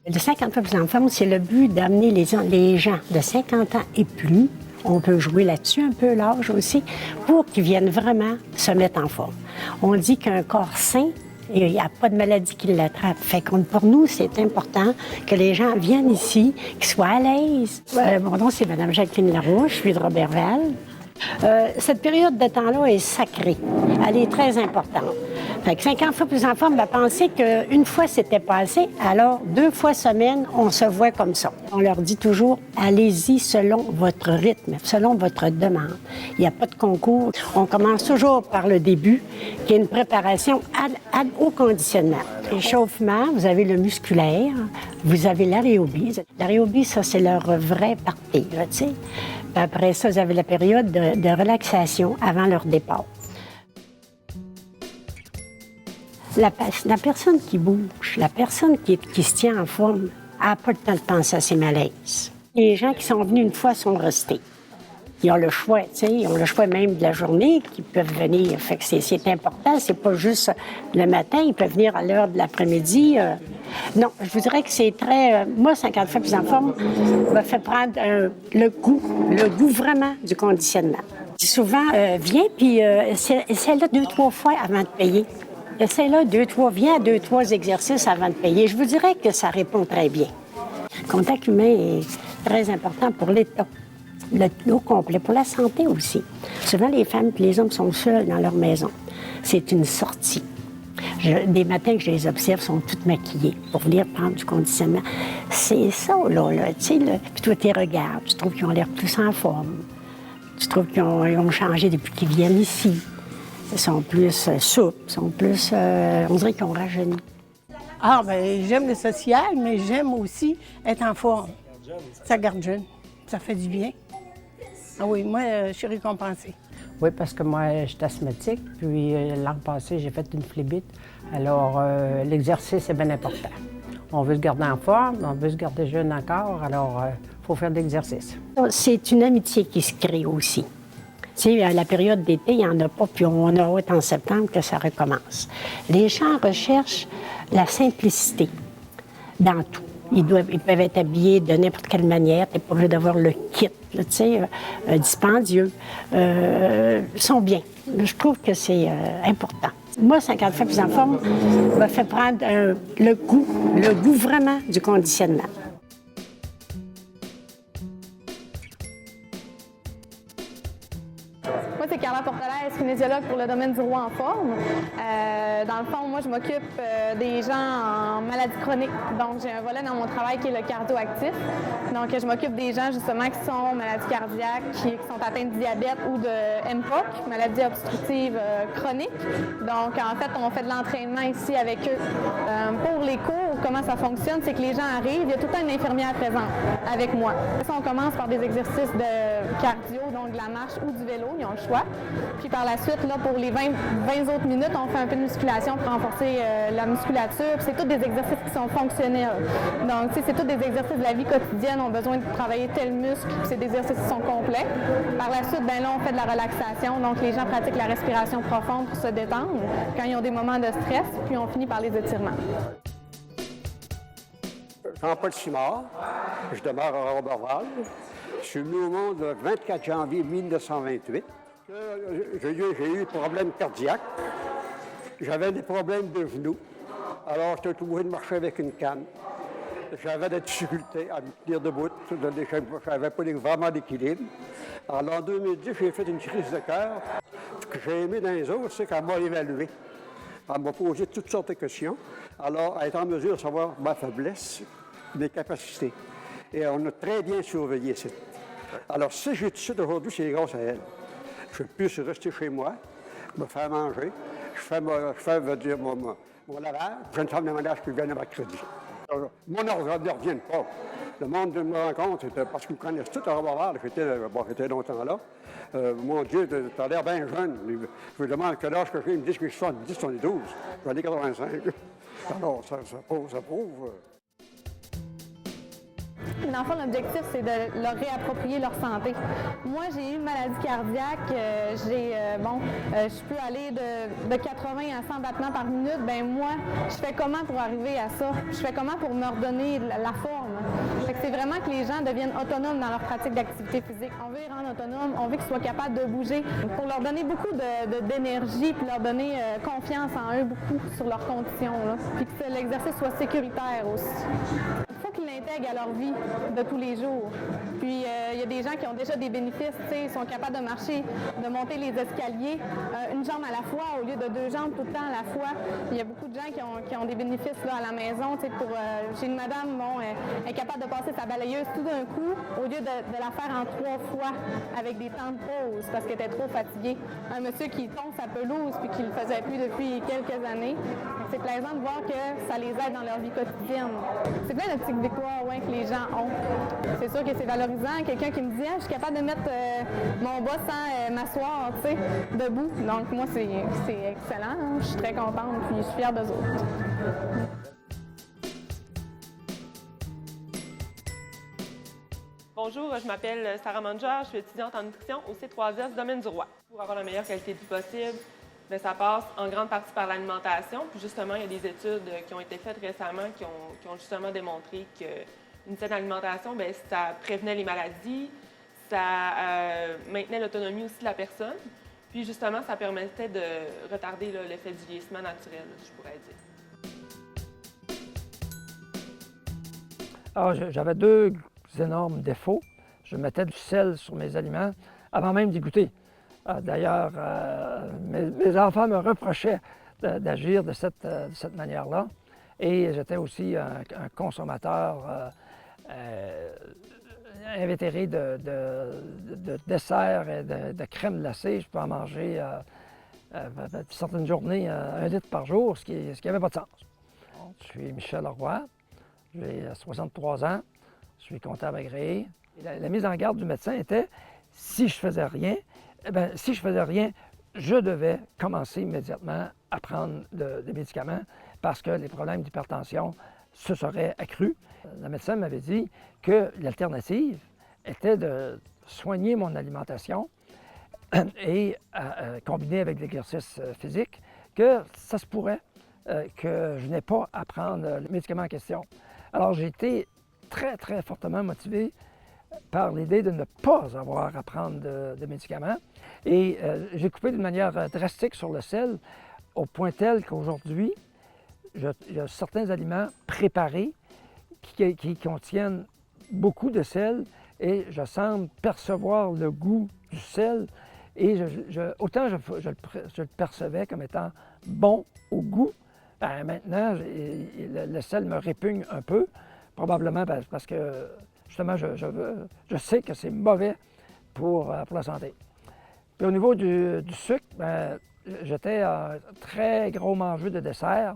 De 50 fois plus en forme, c'est le but d'amener les gens de 50 ans et plus. On peut jouer là-dessus un peu, l'âge aussi, pour qu'ils viennent vraiment se mettre en forme. On dit qu'un corps sain, il n'y a pas de maladie qui l'attrape. Fait que pour nous, c'est important que les gens viennent ici, qu'ils soient à l'aise. Mon nom, c'est Mme Jacqueline Larouche, je suis de Roberval. Cette période de temps-là est sacrée. Elle est très importante. Fait que 50 fois plus en forme, penser qu'une fois, c'était pas assez. Alors, 2 fois semaine, on se voit comme ça. On leur dit toujours, allez-y selon votre rythme, selon votre demande. Il n'y a pas de concours. On commence toujours par le début, qui est une préparation au conditionnement. L'échauffement, vous avez le musculaire, vous avez l'aérobie. L'aérobie, ça, c'est leur vrai party, tu sais. Après ça, vous avez la période de relaxation avant leur départ. La personne qui bouge, la personne qui se tient en forme, n'a pas le temps de penser à ses malaises. Les gens qui sont venus une fois sont restés. Ils ont le choix, tu sais, ils ont le choix même de la journée qu'ils peuvent venir. Fait que c'est important, c'est pas juste le matin, ils peuvent venir à l'heure de l'après-midi. Non, je vous dirais que c'est très... moi, 50 fois plus en forme m'a fait prendre le goût vraiment du conditionnement. Souvent, viens, puis essaie-là 2-3 fois avant de payer. Essaie-là viens à 2-3 exercices avant de payer. Je vous dirais que ça répond très bien. Le contact humain est très important pour l'État. Au complet, pour la santé aussi. Souvent, les femmes et les hommes sont seuls dans leur maison. C'est une sortie. Des matins que je les observe, sont toutes maquillées pour venir prendre du conditionnement. C'est ça, là tu sais, puis toi, tu les regardes, tu trouves qu'ils ont l'air plus en forme. Tu trouves qu'ils ont changé depuis qu'ils viennent ici. Ils sont plus souples, sont plus... on dirait qu'ils ont rajeuni. Ah, bien, j'aime le social, mais j'aime aussi être en forme. Ça garde jeune. Ça fait du bien. Ah oui, moi, je suis récompensée. Oui, parce que moi, je suis asthmatique, puis l'an passé, j'ai fait une phlébite. Alors, l'exercice est bien important. On veut se garder en forme, on veut se garder jeune encore, alors il faut faire de l'exercice. C'est une amitié qui se crée aussi. Tu sais, à la période d'été, il n'y en a pas, puis on aura en septembre que ça recommence. Les gens recherchent la simplicité dans tout. Ils peuvent être habillés de n'importe quelle manière. Tu n'es pas obligé d'avoir le kit, là, tu sais, dispendieux. Ils sont bien. Je trouve que c'est important. Moi, 50 fois plus en forme m'a fait prendre le goût vraiment du conditionnement. Moi, c'est Carla Portalaise, kinésiologue pour le domaine du roi en forme. Dans le fond, moi, je m'occupe des gens en maladie chronique. Donc, j'ai un volet dans mon travail qui est le cardio-actif. Donc, je m'occupe des gens, justement, qui sont maladies cardiaques, qui sont atteints de diabète ou de MPOC, maladie obstructive chronique. Donc, en fait, on fait de l'entraînement ici avec eux. Pour les cours, comment ça fonctionne, c'est que les gens arrivent, il y a tout le temps une infirmière présente avec moi. On commence par des exercices de cardio, donc de la marche ou du vélo, ils ont le choix. Puis par la suite, là, pour les 20 autres minutes, on fait un peu de musculation pour renforcer la musculature. Puis c'est tous des exercices qui sont fonctionnels. Donc, tu sais, c'est tous des exercices de la vie quotidienne. On a besoin de travailler tel muscle, puis c'est des exercices qui sont complets. Par la suite, ben là, on fait de la relaxation. Donc, les gens pratiquent la respiration profonde pour se détendre quand ils ont des moments de stress. Puis on finit par les étirements. Jean-Paul Simard, je demeure à Roberval. Je suis venu au monde le 24 janvier 1928. J'ai eu des problèmes cardiaques. J'avais des problèmes de genoux. Alors, j'étais obligé de marcher avec une canne. J'avais des difficultés à me tenir debout. Je n'avais pas vraiment d'équilibre. Alors, en 2010, j'ai fait une crise de cœur. Ce que j'ai aimé dans les autres, c'est qu'elle m'a évalué. Elle m'a posé toutes sortes de questions. Alors, elle est en mesure de savoir ma faiblesse, mes capacités. Et on a très bien surveillé ça. Alors, si j'ai tout ça aujourd'hui, c'est grâce à elle. Je puisse rester chez moi, me faire manger. Je fais mon lavage. J'ai une femme de ménage qui vient le mercredi. Moi, ne reviennent pas. Le monde me rencontre, parce qu'ils me connaissent tout à Roberval. J'étais longtemps là. Mon Dieu, tu as l'air bien jeune. Je me demande quel âge que j'ai. Ils me disent que je suis 70, 72. J'en ai 85. Alors, ça prouve. Mais dans le fond, l'objectif, c'est de leur réapproprier leur santé. Moi, j'ai eu une maladie cardiaque. Je peux aller de 80 à 100 battements par minute. Ben moi, je fais comment pour arriver à ça? Je fais comment pour me redonner la forme? Fait que c'est vraiment que les gens deviennent autonomes dans leur pratique d'activité physique. On veut les rendre autonomes, on veut qu'ils soient capables de bouger pour leur donner beaucoup d'énergie puis leur donner confiance en eux, beaucoup sur leurs conditions. Là. Puis que l'exercice soit sécuritaire aussi. Il faut qu'ils l'intègrent à leur vie de tous les jours. Puis il y a des gens qui ont déjà des bénéfices, ils sont capables de marcher, de monter les escaliers, une jambe à la fois au lieu de 2 jambes tout le temps à la fois. Il y a beaucoup de gens qui ont des bénéfices là, à la maison. J'ai une madame, elle est capable de passer sa balayeuse tout d'un coup au lieu de la faire en 3 fois avec des temps de pause parce qu'elle était trop fatiguée. Un monsieur qui tombe sa pelouse puis qui ne le faisait plus depuis quelques années. C'est plaisant de voir que ça les aide dans leur vie quotidienne. C'est plein de petites victoires que les gens ont. C'est sûr que c'est valorisant. Quelqu'un qui me dit je suis capable de mettre mon bas sans m'asseoir debout. Donc moi, c'est excellent. Hein? Je suis très contente puis je suis fière d'eux autres. Bonjour, je m'appelle Sarah Manger, je suis étudiante en nutrition au C3S Domaine du Roi. Pour avoir la meilleure qualité de vie possible, bien, ça passe en grande partie par l'alimentation. Puis justement, il y a des études qui ont été faites récemment qui ont justement démontré qu'une saine alimentation, bien, ça prévenait les maladies, ça maintenait l'autonomie aussi de la personne. Puis justement, ça permettait de retarder l'effet du vieillissement naturel, je pourrais dire. Alors, j'avais 2 énormes défauts. Je mettais du sel sur mes aliments avant même d'y goûter. D'ailleurs, mes enfants me reprochaient d'agir de cette manière-là. Et j'étais aussi un consommateur invétéré de desserts et de crème glacée. Je peux en manger certaines journées 1 litre par jour, ce qui n'avait pas de sens. Je suis Michel Leroy, j'ai 63 ans, je suis comptable agréé. La mise en garde du médecin était, si je faisais rien, je devais commencer immédiatement à prendre des médicaments parce que les problèmes d'hypertension se seraient accrus. Le médecin m'avait dit que l'alternative était de soigner mon alimentation et combiner avec l'exercice physique, que ça se pourrait que je n'ai pas à prendre le médicament en question. Alors j'ai été très, très fortement motivé par l'idée de ne pas avoir à prendre de médicaments. Et j'ai coupé d'une manière drastique sur le sel, au point tel qu'aujourd'hui, il y a certains aliments préparés qui contiennent beaucoup de sel et je semble percevoir le goût du sel. Et autant je le percevais comme étant bon au goût, ben maintenant, le sel me répugne un peu, probablement parce que justement, je sais que c'est mauvais pour la santé. Puis au niveau du sucre, ben, j'étais un très gros mangeur de dessert.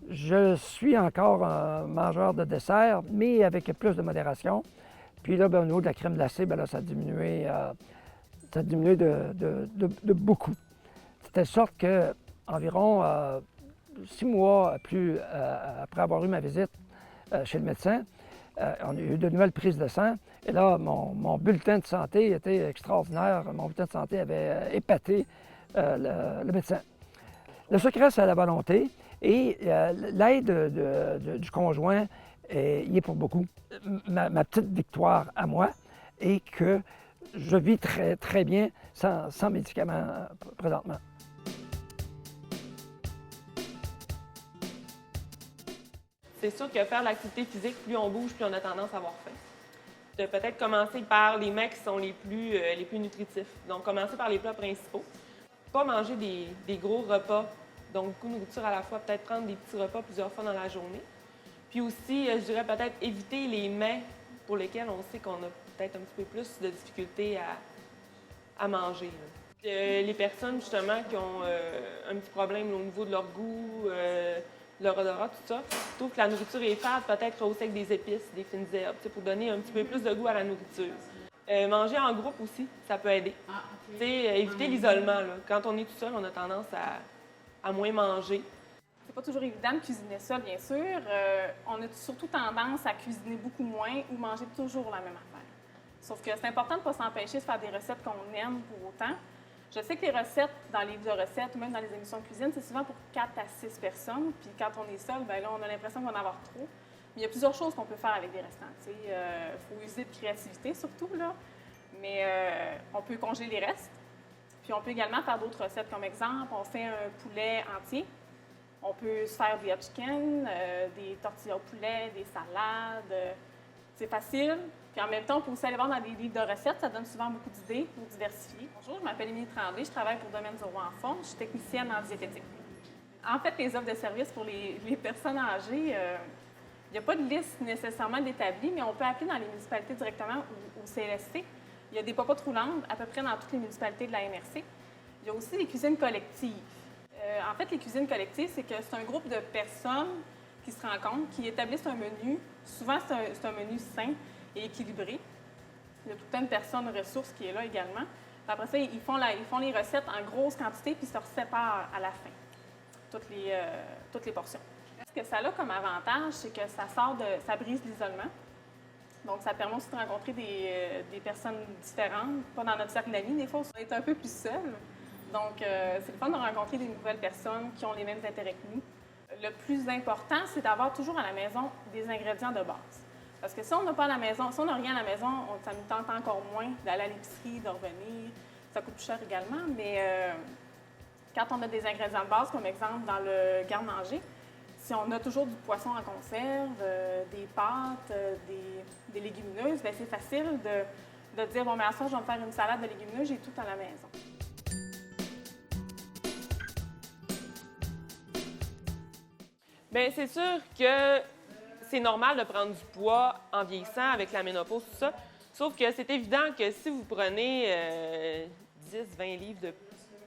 Je suis encore un mangeur de dessert, mais avec plus de modération. Puis là, ben, au niveau de la crème glacée, ben là, ça a diminué de beaucoup. De telle sorte qu'environ 6 mois après avoir eu ma visite chez le médecin, on a eu de nouvelles prises de sang. Et là, mon bulletin de santé était extraordinaire. Mon bulletin de santé avait épaté le médecin. Le secret, c'est la volonté et l'aide du conjoint y est pour beaucoup. Ma petite victoire à moi est que je vis très, très bien sans médicaments présentement. C'est sûr que faire l'activité physique, plus on bouge, plus on a tendance à avoir faim. De peut-être commencer par les mets qui sont les plus nutritifs. Donc, commencer par les plats principaux. Pas manger des gros repas, donc beaucoup de nourriture à la fois, peut-être prendre des petits repas plusieurs fois dans la journée. Puis aussi, je dirais peut-être éviter les mets pour lesquels on sait qu'on a peut-être un petit peu plus de difficulté à manger. Les personnes, justement, qui ont un petit problème au niveau de leur goût, leur odorat, tout ça, je trouve que la nourriture est fade, peut-être rehausser avec des épices, des fines herbes, pour donner un petit peu plus de goût à la nourriture. Manger en groupe aussi, ça peut aider. Éviter l'isolement. Quand on est tout seul, on a tendance à moins manger. pas toujours évident de cuisiner ça, bien sûr. On a surtout tendance à cuisiner beaucoup moins ou manger toujours la même affaire. Sauf que c'est important de ne pas s'empêcher de faire des recettes qu'on aime pour autant. Je sais que les recettes, dans les livres de recettes ou même dans les émissions de cuisine, c'est souvent pour 4 à 6 personnes. Puis quand on est seul, bien là, on a l'impression qu'on va en avoir trop. Mais il y a plusieurs choses qu'on peut faire avec des restants. Il faut user de créativité surtout, là. Mais on peut congeler les restes. Puis on peut également faire d'autres recettes. Comme exemple, on fait un poulet entier. On peut se faire des hot chicken, des tortillas au poulet, des salades. C'est facile. Puis en même temps, on peut aussi aller voir dans des livres de recettes. Ça donne souvent beaucoup d'idées pour diversifier. Bonjour, je m'appelle Émilie Tremblay. Je travaille pour Domaine 0 en forme. Je suis technicienne en diététique. En fait, les offres de services pour les personnes âgées, il n'y a pas de liste nécessairement d'établie, mais on peut appeler dans les municipalités directement ou au CLSC. Il y a des popotes roulantes à peu près dans toutes les municipalités de la MRC. Il y a aussi des cuisines collectives. En fait, les cuisines collectives, c'est un groupe de personnes qui se rencontrent, qui établissent un menu. Souvent, c'est un menu sain et équilibré. Il y a tout plein de personnes ressources qui est là également. Puis après ça, ils font les recettes en grosse quantité puis se séparent à la fin, toutes les portions. Ce que ça a comme avantage, c'est que ça brise l'isolement. Donc, ça permet aussi de rencontrer des personnes différentes, pas dans notre cercle d'amis. Des fois, on est un peu plus seul. Donc, c'est le fun de rencontrer des nouvelles personnes qui ont les mêmes intérêts que nous. Le plus important, c'est d'avoir toujours à la maison des ingrédients de base. Parce que si on n'a pas à la maison, si on n'a rien à la maison, ça nous tente encore moins d'aller à l'épicerie, de revenir. Ça coûte plus cher également, mais quand on a des ingrédients de base, comme exemple dans le garde-manger, si on a toujours du poisson en conserve, des pâtes, des légumineuses, bien, c'est facile de dire, bon, mais à soir, je vais me faire une salade de légumineuses, j'ai tout à la maison. Bien, c'est sûr que c'est normal de prendre du poids en vieillissant avec la ménopause, tout ça. Sauf que c'est évident que si vous prenez 10-20 livres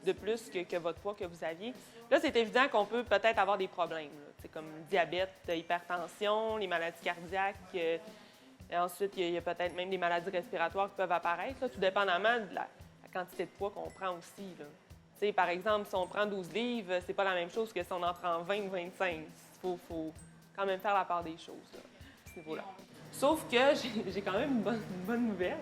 de plus que votre poids que vous aviez, là, c'est évident qu'on peut peut-être avoir des problèmes. C'est comme diabète, hypertension, les maladies cardiaques. Ensuite, il y a peut-être même des maladies respiratoires qui peuvent apparaître, là, tout dépendamment de la quantité de poids qu'on prend aussi. Là. Par exemple, si on prend 12 livres, c'est pas la même chose que si on en prend 20 ou 25. Il faut quand même faire la part des choses là, à ce niveau-là. Sauf que j'ai quand même une bonne nouvelle.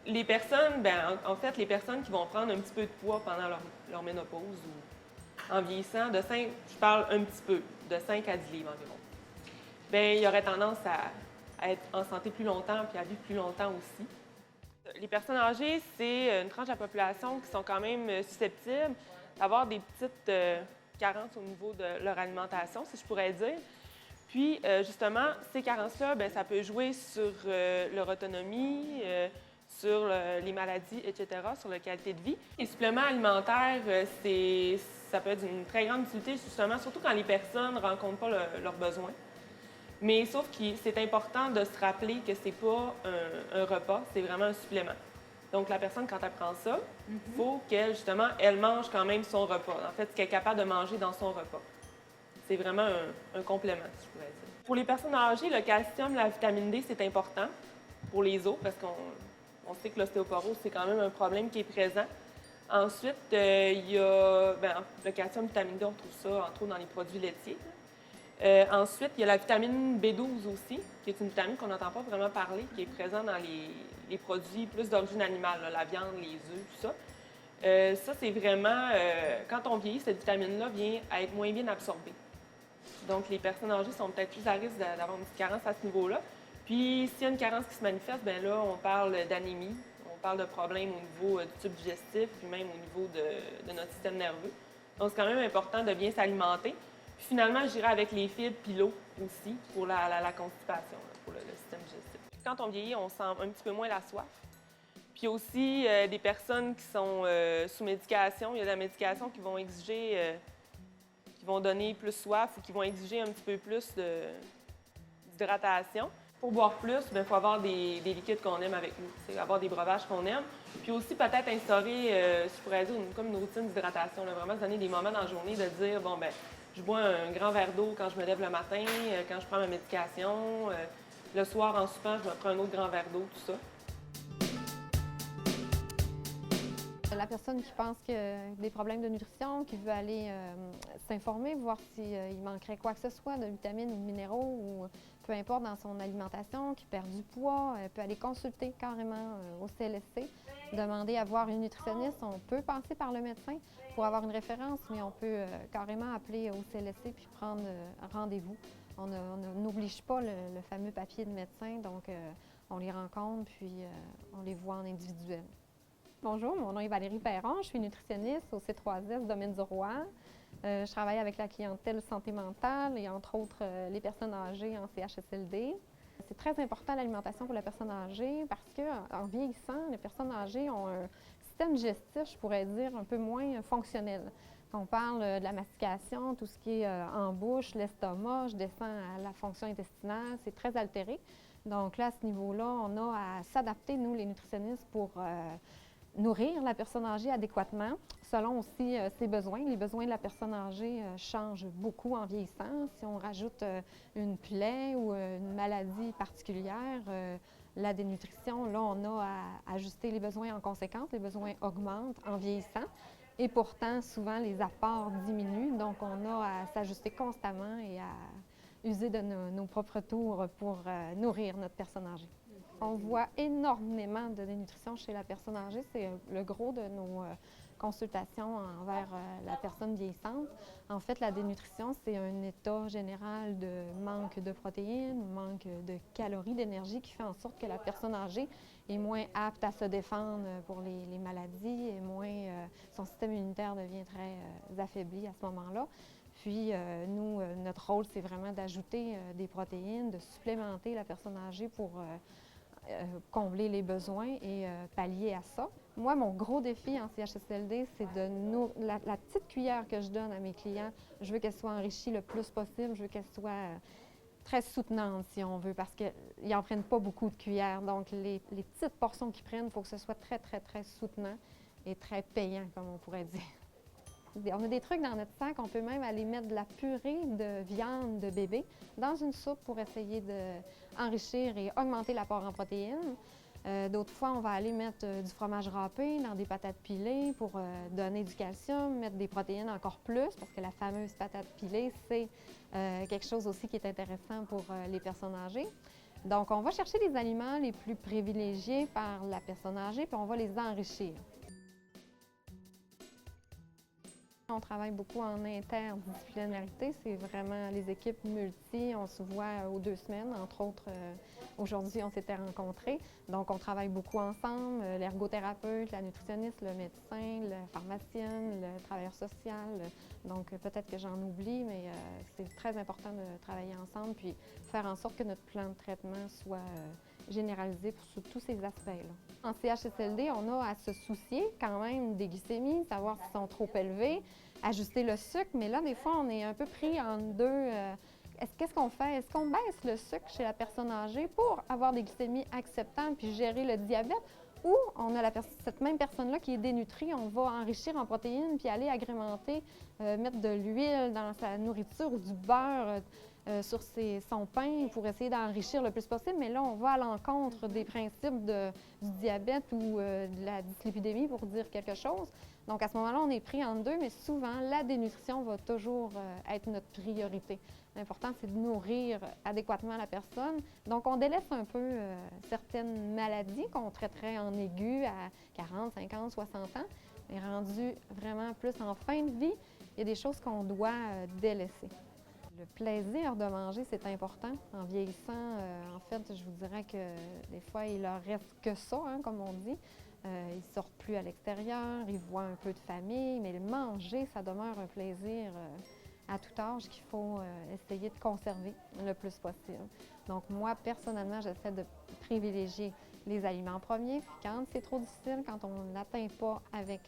Les personnes, en fait, les personnes qui vont prendre un petit peu de poids pendant leur ménopause ou en vieillissant, je parle un petit peu, de 5 à 10 livres environ, bien, il y aurait tendance à être en santé plus longtemps puis à vivre plus longtemps aussi. Les personnes âgées, c'est une tranche de la population qui sont quand même susceptibles d'avoir des petites carences au niveau de leur alimentation, si je pourrais dire. Puis, justement, ces carences-là, bien, ça peut jouer sur leur autonomie, sur les maladies, etc., sur la qualité de vie. Les suppléments alimentaires, ça peut être d'une très grande utilité, justement, surtout quand les personnes ne rencontrent pas leurs besoins. Mais sauf que c'est important de se rappeler que c'est pas un repas, c'est vraiment un supplément. Donc, la personne, quand elle prend ça, il faut qu'elle, justement, elle mange quand même son repas. En fait, ce qu'elle est capable de manger dans son repas. C'est vraiment un complément, si je pourrais dire. Pour les personnes âgées, le calcium, la vitamine D, c'est important pour les os parce qu'on sait que l'ostéoporose, c'est quand même un problème qui est présent. Ensuite, il y a le calcium, la vitamine D, on trouve ça entre autres dans les produits laitiers. Ensuite, il y a la vitamine B12 aussi, qui est une vitamine qu'on n'entend pas vraiment parler, qui est présente dans les produits plus d'origine animale, là, la viande, les œufs, tout ça. Ça, c'est vraiment, quand on vieillit, cette vitamine-là vient à être moins bien absorbée. Donc, les personnes âgées sont peut-être plus à risque d'avoir une petite carence à ce niveau-là. Puis, s'il y a une carence qui se manifeste, bien là, on parle d'anémie, on parle de problèmes au niveau du tube digestif, puis même au niveau de notre système nerveux. Donc, c'est quand même important de bien s'alimenter. Puis finalement, j'irai avec les fibres puis l'eau aussi pour la constipation, là, pour le système digestif. Quand on vieillit, on sent un petit peu moins la soif. Puis aussi, des personnes qui sont sous médication, il y a de la médication qui vont exiger, qui vont donner plus soif ou qui vont exiger un petit peu plus d'hydratation. Pour boire plus, il faut avoir des liquides qu'on aime avec nous, c'est avoir des breuvages qu'on aime. Puis aussi, peut-être instaurer, je pourrais dire, comme une routine d'hydratation, vraiment se donner des moments dans la journée de dire, bon, ben je bois un grand verre d'eau quand je me lève le matin, quand je prends ma médication. Le soir, en soupant, je me prends un autre grand verre d'eau, tout ça. La personne qui pense que des problèmes de nutrition, qui veut aller s'informer, voir s'il manquerait quoi que ce soit de vitamines ou de minéraux ou peu importe dans son alimentation, qui perd du poids, peut aller consulter carrément au CLSC, demander à voir une nutritionniste. On peut passer par le médecin pour avoir une référence, mais on peut carrément appeler au CLSC puis prendre rendez-vous. On n'oblige pas le fameux papier de médecin, donc on les rencontre puis on les voit en individuel. Bonjour, mon nom est Valérie Perron, je suis nutritionniste au C3S Domaine du Roi. Je travaille avec la clientèle santé mentale et entre autres les personnes âgées en CHSLD. C'est très important l'alimentation pour la personne âgée parce qu'en vieillissant, les personnes âgées ont un système digestif, je pourrais dire, un peu moins fonctionnel. Quand on parle de la mastication, tout ce qui est en bouche, l'estomac, je descends à la fonction intestinale, c'est très altéré. Donc là, à ce niveau-là, on a à s'adapter, nous, les nutritionnistes, pour nourrir la personne âgée adéquatement, selon aussi ses besoins. Les besoins de la personne âgée changent beaucoup en vieillissant. Si on rajoute une plaie ou une maladie particulière, la dénutrition, là, on a à ajuster les besoins en conséquence. Les besoins augmentent en vieillissant. Et pourtant, souvent, les apports diminuent. Donc, on a à s'ajuster constamment et à user de nos propres tours pour nourrir notre personne âgée. On voit énormément de dénutrition chez la personne âgée. C'est le gros de nos consultations envers la personne vieillissante. En fait, la dénutrition, c'est un état général de manque de protéines, manque de calories, d'énergie qui fait en sorte que la personne âgée est moins apte à se défendre pour les maladies et moins, son système immunitaire devient très affaibli à ce moment-là. Puis, nous, notre rôle, c'est vraiment d'ajouter des protéines, de supplémenter la personne âgée pour combler les besoins et pallier à ça. Moi, mon gros défi en CHSLD, c'est la petite cuillère que je donne à mes clients, je veux qu'elle soit enrichie le plus possible, je veux qu'elle soit très soutenante, si on veut, parce qu'ils n'en prennent pas beaucoup de cuillères. Donc, les petites portions qu'ils prennent, il faut que ce soit très, très, très soutenant et très payant, comme on pourrait dire. On a des trucs dans notre sac, on peut même aller mettre de la purée de viande de bébé dans une soupe pour essayer d'enrichir et augmenter l'apport en protéines. D'autres fois, on va aller mettre du fromage râpé dans des patates pilées pour donner du calcium, mettre des protéines encore plus, parce que la fameuse patate pilée, c'est quelque chose aussi qui est intéressant pour les personnes âgées. Donc, on va chercher les aliments les plus privilégiés par la personne âgée, puis on va les enrichir. On travaille beaucoup en interdisciplinarité, c'est vraiment les équipes multi, on se voit aux 2 semaines, entre autres, aujourd'hui on s'était rencontrés. Donc on travaille beaucoup ensemble, l'ergothérapeute, la nutritionniste, le médecin, la pharmacienne, le travailleur social. Donc peut-être que j'en oublie, mais c'est très important de travailler ensemble puis faire en sorte que notre plan de traitement soit généralisé sur tous ces aspects-là. En CHSLD, on a à se soucier quand même des glycémies, savoir s'ils sont trop élevés, ajuster le sucre, mais là, des fois, on est un peu pris en deux. Qu'est-ce qu'on fait? Est-ce qu'on baisse le sucre chez la personne âgée pour avoir des glycémies acceptables puis gérer le diabète? Ou on a cette même personne-là qui est dénutrie, on va enrichir en protéines puis aller agrémenter, mettre de l'huile dans sa nourriture ou du beurre sur son pain pour essayer d'enrichir le plus possible. Mais là, on va à l'encontre des principes du diabète ou de la dyslipidémie pour dire quelque chose. Donc à ce moment-là, on est pris en deux, mais souvent, la dénutrition va toujours être notre priorité. L'important, c'est de nourrir adéquatement la personne. Donc, on délaisse un peu certaines maladies qu'on traiterait en aigu à 40, 50, 60 ans, mais rendu vraiment plus en fin de vie, il y a des choses qu'on doit délaisser. Le plaisir de manger, c'est important. En vieillissant, en fait, je vous dirais que des fois, il leur reste que ça, hein, comme on dit. Ils ne sortent plus à l'extérieur, ils voient un peu de famille, mais le manger, ça demeure un plaisir à tout âge qu'il faut essayer de conserver le plus possible. Donc moi, personnellement, j'essaie de privilégier les aliments premiers. Puis quand c'est trop difficile, quand on n'atteint pas avec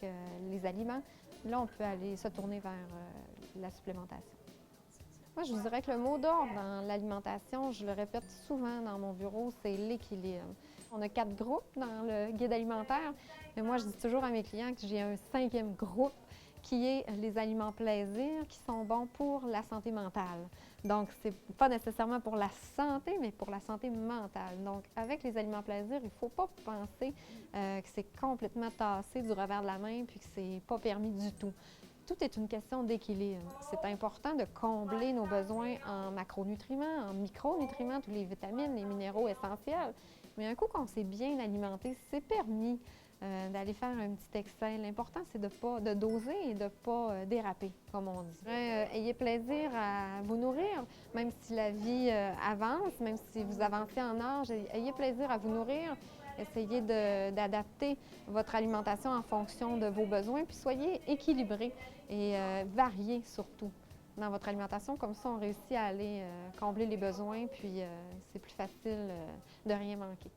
les aliments, là, on peut aller se tourner vers la supplémentation. Moi, je vous dirais que le mot d'ordre dans l'alimentation, je le répète souvent dans mon bureau, c'est l'équilibre. On a 4 groupes dans le guide alimentaire, mais moi, je dis toujours à mes clients que j'ai un 5e groupe qui est les aliments plaisir qui sont bons pour la santé mentale. Donc, c'est pas nécessairement pour la santé, mais pour la santé mentale. Donc, avec les aliments plaisir, il ne faut pas penser que c'est complètement tassé du revers de la main puis que c'est pas permis du tout. Tout est une question d'équilibre. C'est important de combler nos besoins en macronutriments, en micronutriments, tous les vitamines, les minéraux essentiels. Mais un coup qu'on s'est bien alimenté, c'est permis d'aller faire un petit excès. L'important, c'est de doser et de ne pas déraper, comme on dit. Ayez plaisir à vous nourrir, même si la vie avance, même si vous avancez en âge, ayez plaisir à vous nourrir. Essayez d'adapter votre alimentation en fonction de vos besoins, puis soyez équilibrés et variés surtout dans votre alimentation. Comme ça, on réussit à aller combler les besoins, puis c'est plus facile de rien manquer.